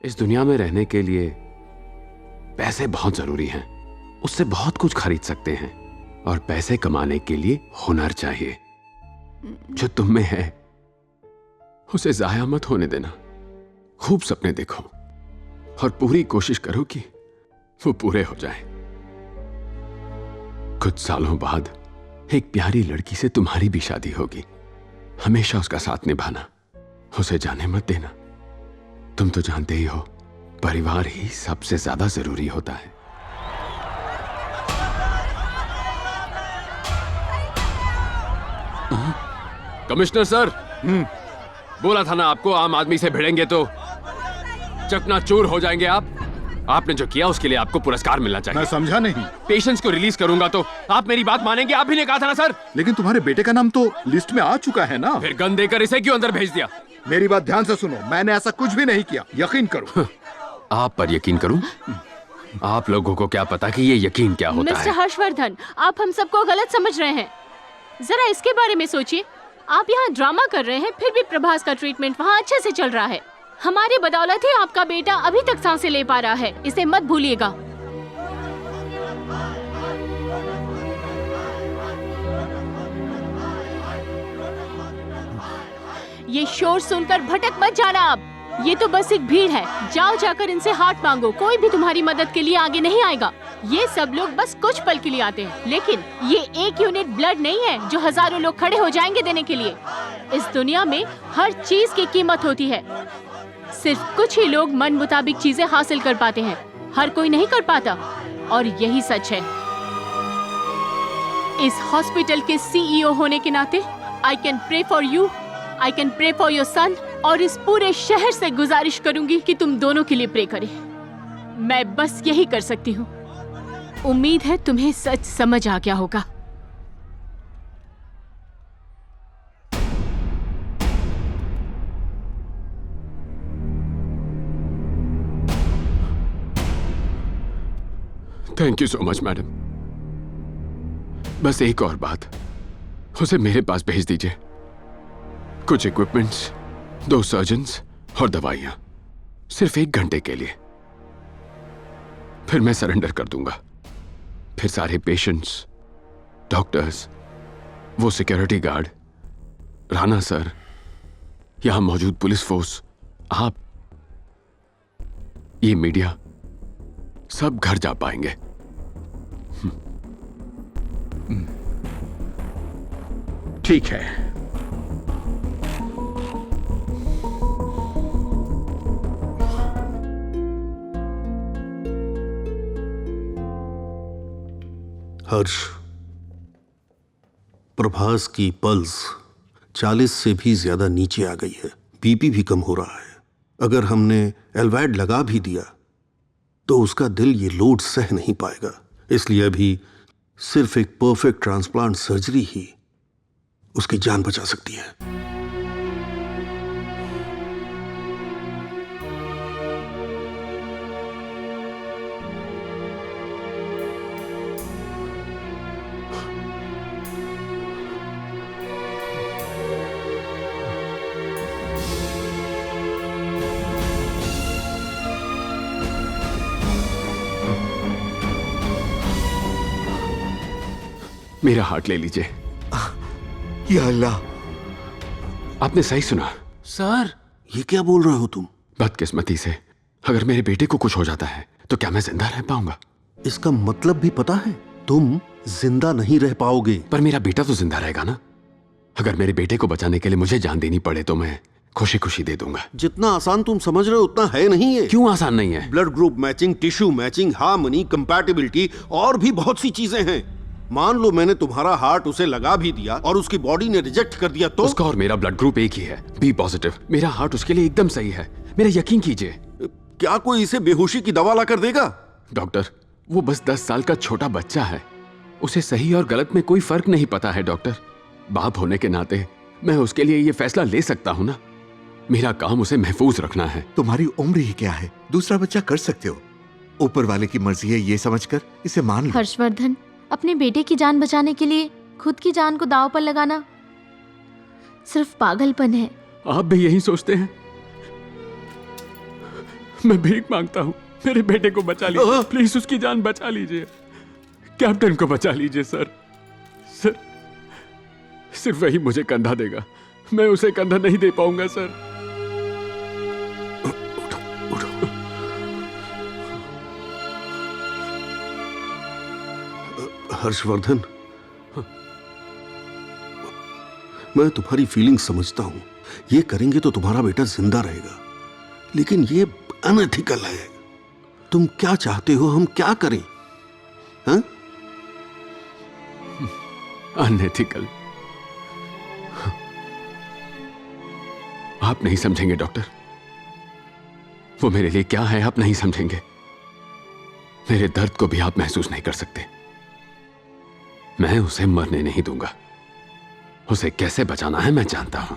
इस दुनिया में रहने के लिए पैसे बहुत जरूरी हैं। उससे बहुत कुछ खरीद सकते हैं और पैसे कमाने के लिए हुनर चाहिए। जो तुम में है उसे जाया मत होने देना। खूब सपने देखो और पूरी कोशिश करो कि वो पूरे हो जाएं। कुछ सालों बाद एक प्यारी लड़की से तुम्हारी भी शादी होगी। हमेशा उसका साथ निभाना, उसे जाने मत देना। तुम तो जानते ही हो, परिवार ही सबसे ज्यादा जरूरी होता है। कमिश्नर सर, बोला था ना आपको, आम आदमी से भिड़ेंगे तो चकनाचूर हो जाएंगे आप। आपने जो किया उसके लिए आपको पुरस्कार मिलना चाहिए। मैं समझा नहीं। पेशेंट्स को रिलीज करूंगा तो आप मेरी बात मानेंगे? आप भी ने कहा था ना सर। लेकिन तुम्हारे बेटे का नाम तो लिस्ट में आ चुका है ना। फिर गन देकर इसे क्यों अंदर भेज दिया? मेरी बात ध्यान से सुनो, मैंने ऐसा कुछ भी नहीं किया, यकीन करो। आप पर यकीन करूं? आप लोगों को क्या पता कि ये यकीन क्या होता है। मिस्टर हर्षवर्धन, आप हम सबको गलत समझ रहे हैं। जरा इसके बारे में सोचिए। आप यहाँ ड्रामा कर रहे हैं, फिर भी प्रभास का ट्रीटमेंट वहाँ अच्छे से चल रहा है। हमारी बदौलत ही आपका बेटा अभी तक सांसें ले पा रहा है, इसे मत भूलिएगा। ये शोर सुनकर भटक मत जाना आप। ये तो बस एक भीड़ है। जाओ जाकर इनसे हाथ मांगो, कोई भी तुम्हारी मदद के लिए आगे नहीं आएगा। ये सब लोग बस कुछ पल के लिए आते हैं, लेकिन ये एक यूनिट ब्लड नहीं है जो हजारों लोग खड़े हो जाएंगे देने के लिए। इस दुनिया में हर चीज की कीमत होती है। सिर्फ कुछ ही लोग मन मुताबिक चीजें हासिल कर पाते हैं, हर कोई नहीं कर पाता, और यही सच है। इस हॉस्पिटल के सीईओ होने के नाते I can pray for you, I can pray for your son, और इस पूरे शहर से गुजारिश करूंगी कि तुम दोनों के लिए प्रे करें। मैं बस यही कर सकती हूँ। उम्मीद है तुम्हें सच समझ आ गया होगा। Thank you so much madam. बस एक और बात, उसे मेरे पास भेज दीजिए। कुछ इक्विपमेंट्स, 2 सर्जन्स और दवाइयां, सिर्फ 1 घंटे के लिए। फिर मैं सरेंडर कर दूंगा। फिर सारे पेशेंट्स, डॉक्टर्स, वो सिक्योरिटी गार्ड, राणा सर, यहां मौजूद पुलिस फोर्स, आप, ये मीडिया, सब घर जा पाएंगे। ठीक है। हर्ष, प्रभास की पल्स 40 से भी ज्यादा नीचे आ गई है। बीपी भी कम हो रहा है। अगर हमने एल्वैड लगा भी दिया तो उसका दिल ये लोड सह नहीं पाएगा। इसलिए अभी सिर्फ एक परफेक्ट ट्रांसप्लांट सर्जरी ही उसकी जान बचा सकती है। मेरा हार्ट ले लीजिए। या अल्लाह, आपने सही सुना सर। ये क्या बोल रहे हो तुम? बदकिस्मती से अगर मेरे बेटे को कुछ हो जाता है तो क्या मैं जिंदा रह पाऊंगा? इसका मतलब भी पता है? तुम जिंदा नहीं रह पाओगे। पर मेरा बेटा तो जिंदा रहेगा ना। अगर मेरे बेटे को बचाने के लिए मुझे जान देनी पड़े तो मैं खुशी खुशी दे दूंगा। जितना आसान तुम समझ रहे हो उतना है नहीं है। क्यों आसान नहीं है? Blood group matching, tissue matching, harmony, compatibility और भी बहुत सी चीजें हैं। मान लो मैंने तुम्हारा हार्ट उसे लगा भी दिया और उसकी बॉडी ने रिजेक्ट कर दिया तो? उसका और मेरा ब्लड ग्रुप एक ही है, बी पॉजिटिव। मेरा हार्ट उसके लिए एकदम सही है, मेरा यकीन कीजिए। क्या कोई इसे बेहोशी की दवा ला कर देगा? डॉक्टर, वो बस 10 साल का छोटा बच्चा है। उसे सही और गलत में कोई फर्क नहीं पता है डॉक्टर। बाप होने के नाते मैं उसके लिए ये फैसला ले सकता हूँ ना। मेरा काम उसे महफूज रखना है। तुम्हारी उम्र ही क्या है, दूसरा बच्चा कर सकते हो। ऊपर वाले की मर्जी है ये समझकर इसे मान लो। हर्षवर्धन, अपने बेटे की जान बचाने के लिए खुद की जान को दांव पर लगाना सिर्फ पागलपन है। आप भी यही सोचते हैं? मैं भीख मांगता हूँ, मेरे बेटे को बचा लीजिए, प्लीज उसकी जान बचा लीजिए। कैप्टन को बचा लीजिए सर। सर, सिर्फ वही मुझे कंधा देगा, मैं उसे कंधा नहीं दे पाऊंगा सर। हर्षवर्धन, मैं तुम्हारी फीलिंग समझता हूं। ये करेंगे तो तुम्हारा बेटा जिंदा रहेगा, लेकिन ये अनएथिकल है। तुम क्या चाहते हो हम क्या करें? हाँ? अनएथिकल? आप नहीं समझेंगे डॉक्टर, वो मेरे लिए क्या है आप नहीं समझेंगे। मेरे दर्द को भी आप महसूस नहीं कर सकते। मैं उसे मरने नहीं दूंगा। उसे कैसे बचाना है मैं जानता हूं।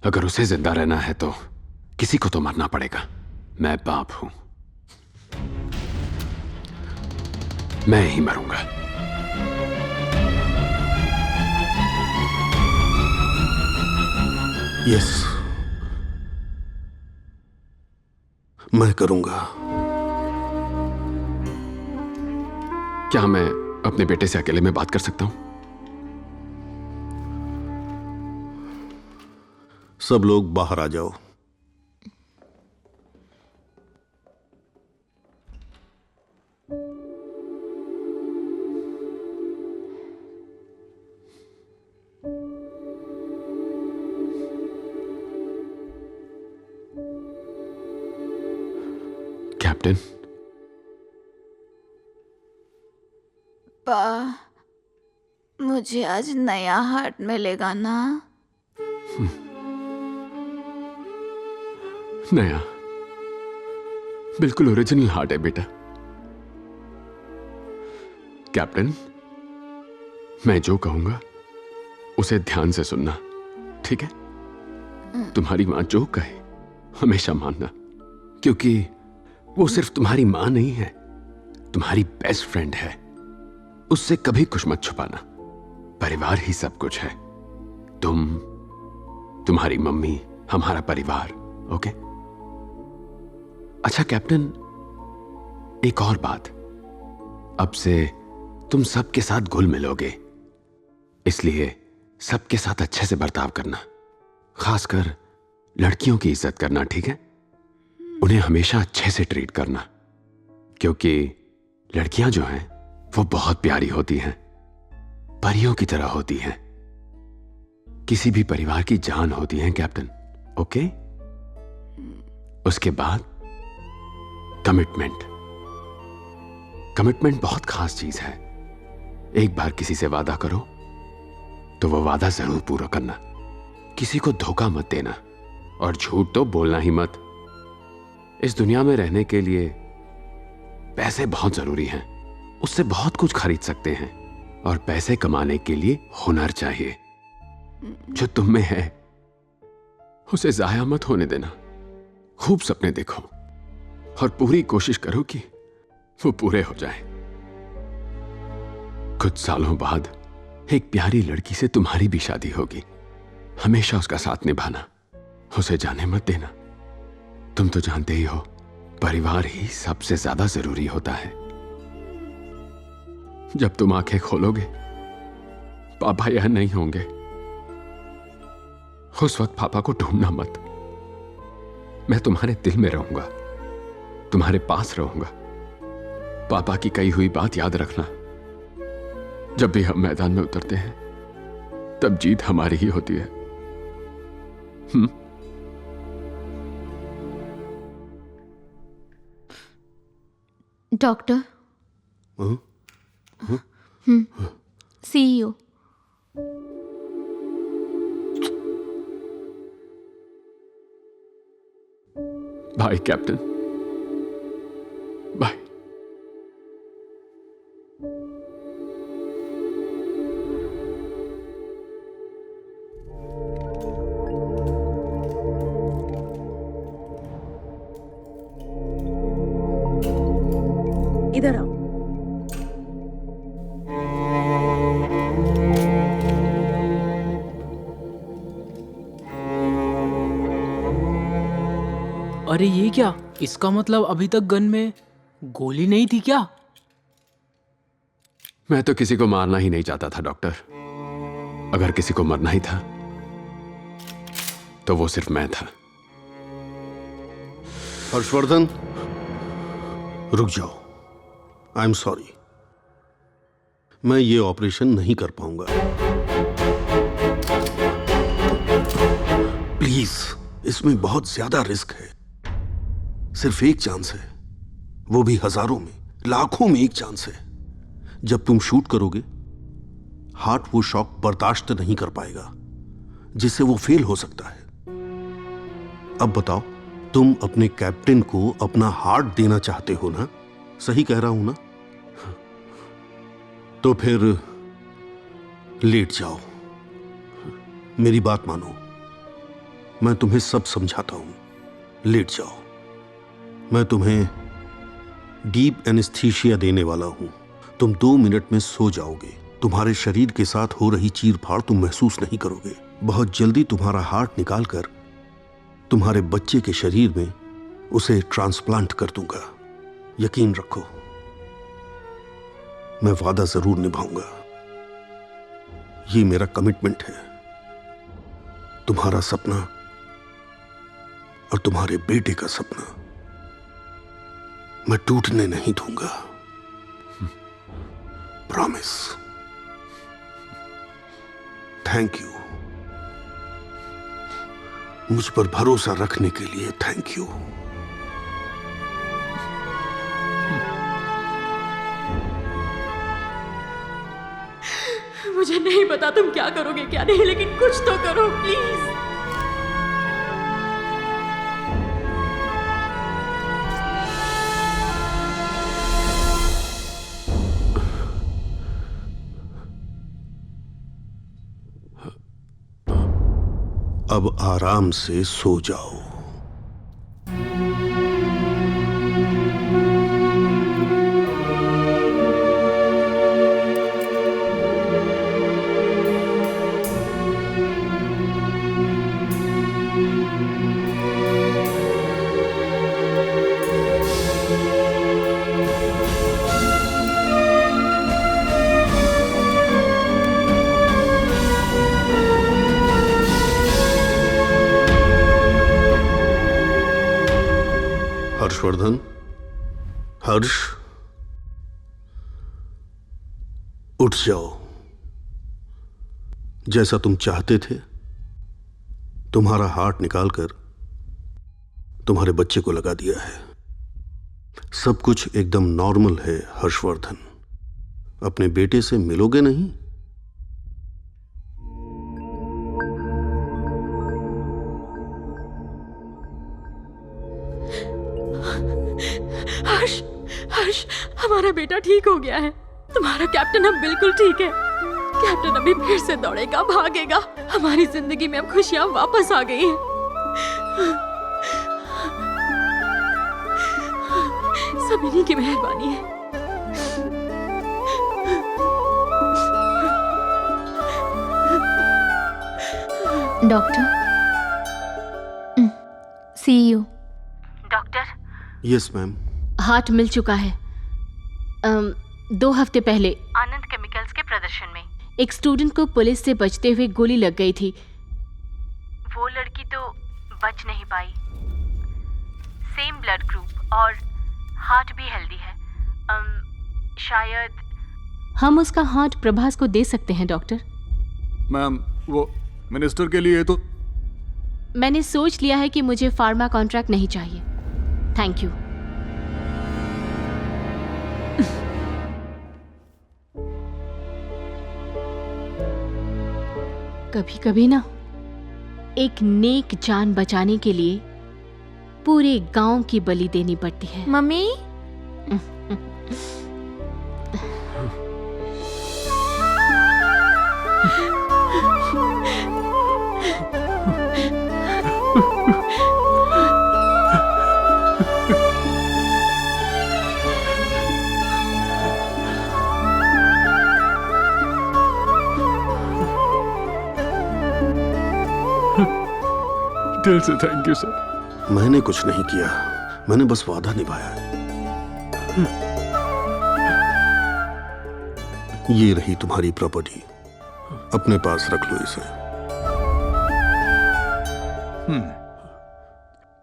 अगर उसे जिंदा रहना है तो किसी को तो मरना पड़ेगा। मैं बाप हूं, मैं ही मरूंगा। यस, मैं करूंगा। क्या मैं अपने बेटे से अकेले में बात कर सकता हूं? सब लोग बाहर आ जाओ। कैप्टन, मुझे आज नया हार्ट मिलेगा ना? नया, बिल्कुल ओरिजिनल हार्ट है बेटा। कैप्टन, मैं जो कहूंगा उसे ध्यान से सुनना, ठीक है? तुम्हारी मां जो कहे हमेशा मानना, क्योंकि वो सिर्फ तुम्हारी मां नहीं है, तुम्हारी बेस्ट फ्रेंड है। उससे कभी कुछ मत छुपाना। परिवार ही सब कुछ है। तुम, तुम्हारी मम्मी, हमारा परिवार। ओके? अच्छा कैप्टन, एक और बात। अब से तुम सबके साथ घुल मिलोगे, इसलिए सबके साथ अच्छे से बर्ताव करना। खासकर लड़कियों की इज्जत करना, ठीक है? उन्हें हमेशा अच्छे से ट्रीट करना, क्योंकि लड़कियां जो हैं वो बहुत प्यारी होती हैं, परियों की तरह होती हैं, किसी भी परिवार की जान होती हैं कैप्टन। ओके? उसके बाद कमिटमेंट। कमिटमेंट बहुत खास चीज है। एक बार किसी से वादा करो तो वो वादा जरूर पूरा करना। किसी को धोखा मत देना, और झूठ तो बोलना ही मत। इस दुनिया में रहने के लिए पैसे बहुत जरूरी हैं, उससे बहुत कुछ खरीद सकते हैं, और पैसे कमाने के लिए हुनर चाहिए। जो तुम में है उसे जाया मत होने देना। खूब सपने देखो और पूरी कोशिश करो कि वो पूरे हो जाएं। कुछ सालों बाद एक प्यारी लड़की से तुम्हारी भी शादी होगी। हमेशा उसका साथ निभाना, उसे जाने मत देना। तुम तो जानते ही हो, परिवार ही सबसे ज्यादा जरूरी होता है। जब तुम आंखें खोलोगे पापा यहां नहीं होंगे, उस वक्त पापा को ढूंढना मत। मैं तुम्हारे दिल में रहूंगा, तुम्हारे पास रहूंगा। पापा की कही हुई बात याद रखना। जब भी हम मैदान में उतरते हैं तब जीत हमारी ही होती है। Doctor, CEO। Bye captain, bye. इधर आओ। अरे ये क्या? इसका मतलब अभी तक गन में गोली नहीं थी क्या? मैं तो किसी को मारना ही नहीं चाहता था डॉक्टर। अगर किसी को मरना ही था तो वो सिर्फ मैं था। हर्षवर्धन, रुक जाओ। आई एम सॉरी, मैं ये ऑपरेशन नहीं कर पाऊंगा। प्लीज, इसमें बहुत ज्यादा रिस्क है। सिर्फ एक चांस है, वो भी हजारों में, लाखों में एक चांस है। जब तुम शूट करोगे, हार्ट वो शॉक बर्दाश्त नहीं कर पाएगा, जिससे वो फेल हो सकता है। अब बताओ, तुम अपने कैप्टन को अपना हार्ट देना चाहते हो ना? सही कह रहा हूं ना? तो फिर लेट जाओ। मेरी बात मानो, मैं तुम्हें सब समझाता हूं। लेट जाओ। मैं तुम्हें डीप एनेस्थीसिया देने वाला हूं। तुम 2 मिनट में सो जाओगे। तुम्हारे शरीर के साथ हो रही चीर फाड़ तुम महसूस नहीं करोगे। बहुत जल्दी तुम्हारा हार्ट निकालकर तुम्हारे बच्चे के शरीर में उसे ट्रांसप्लांट कर दूंगा। यकीन रखो, मैं वादा जरूर निभाऊंगा। ये मेरा कमिटमेंट है। तुम्हारा सपना और तुम्हारे बेटे का सपना मैं टूटने नहीं दूंगा। प्रॉमिस। Thank you. मुझ पर भरोसा रखने के लिए थैंक यू। मुझे नहीं पता तुम क्या करोगे क्या नहीं, लेकिन कुछ तो करो प्लीज। अब आराम से सो जाओ। हर्षवर्धन, हर्ष, उठ जाओ। जैसा तुम चाहते थे, तुम्हारा हार्ट निकालकर तुम्हारे बच्चे को लगा दिया है। सब कुछ एकदम नॉर्मल है हर्षवर्धन। अपने बेटे से मिलोगे नहीं? हर्ष, हर्ष, हमारा बेटा ठीक हो गया है। तुम्हारा कैप्टन अब बिल्कुल ठीक है। कैप्टन अभी फिर से दौड़ेगा, भागेगा। हमारी जिंदगी में अब खुशियां वापस आ गई हैं। सब इन्हीं की मेहरबानी है। Doctor, see you. Doctor, yes ma'am. Heart मिल चुका है। 2 हफ्ते पहले आनंद केमिकल्स के प्रदर्शन में एक स्टूडेंट को पुलिस से बचते हुए गोली लग गई थी। वो लड़की तो बच नहीं पाई। सेम ब्लड ग्रुप और हार्ट भी हेल्दी है। शायद हम उसका हार्ट प्रभास को दे सकते हैं डॉक्टर। मैम, वो मिनिस्टर के लिए तो मैंने सोच लिया है कि मुझे फार्मा कॉन्ट्रैक्ट नहीं चाहिए। Thank you. कभी कभी ना, एक नेक जान बचाने के लिए पूरे गांव की बलि देनी पड़ती है। मम्मी, दिल से थैंक यू सर। मैंने कुछ नहीं किया, मैंने बस वादा निभाया है। ये रही तुम्हारी प्रॉपर्टी, अपने पास रख लो इसे।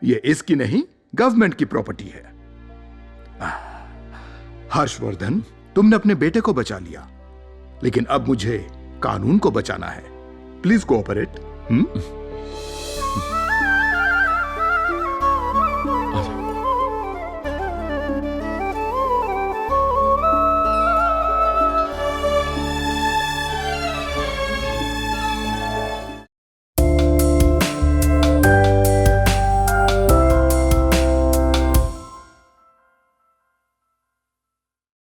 ये इसकी नहीं, गवर्नमेंट की प्रॉपर्टी है। हर्षवर्धन, तुमने अपने बेटे को बचा लिया, लेकिन अब मुझे कानून को बचाना है। Please cooperate.